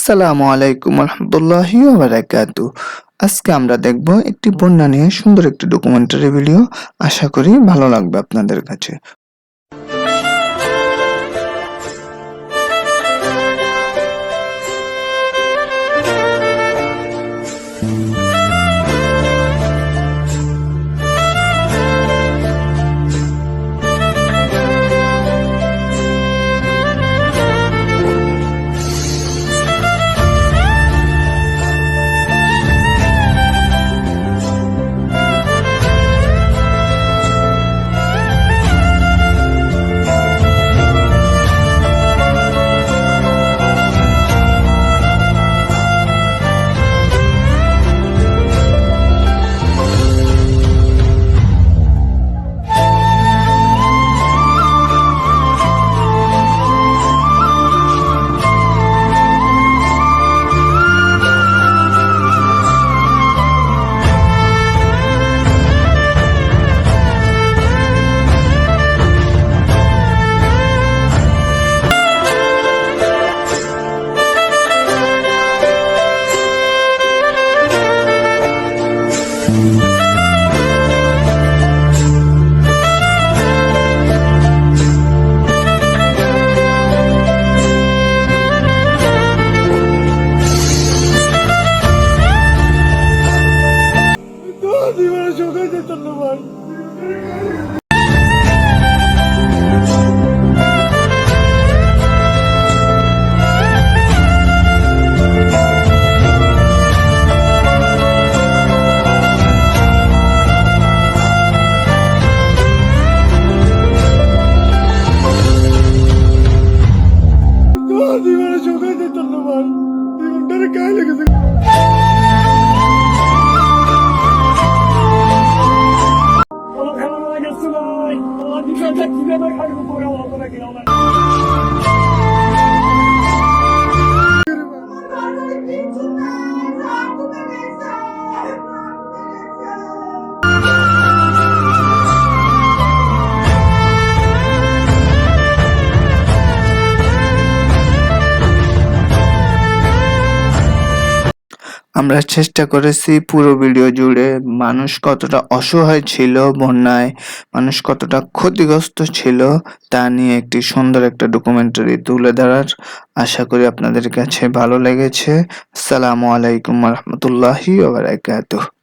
আসসালামু আলাইকুম রহমতুল্লাহি ওয়া বারাকাতুহু। আজকে আমরা দেখব একটি বন্যা নিয়ে সুন্দর একটি ডকুমেন্টারি ভিডিও। আশা করি ভালো লাগবে আপনাদের কাছে। আমরা চেষ্টা করেছি পুরো ভিডিও জুড়ে মানুষ কতটা অসহায় ছিল বন্যায়, মানুষ কতটা ক্ষতিগ্রস্ত ছিল তা নিয়ে একটি সুন্দর একটা ডকুমেন্টারি তুলে ধরার। আশা করি আপনাদের কাছে ভালো লেগেছে। আসসালামু আলাইকুম রহমতুল্লাহি ওয়া বারাকাতুহু।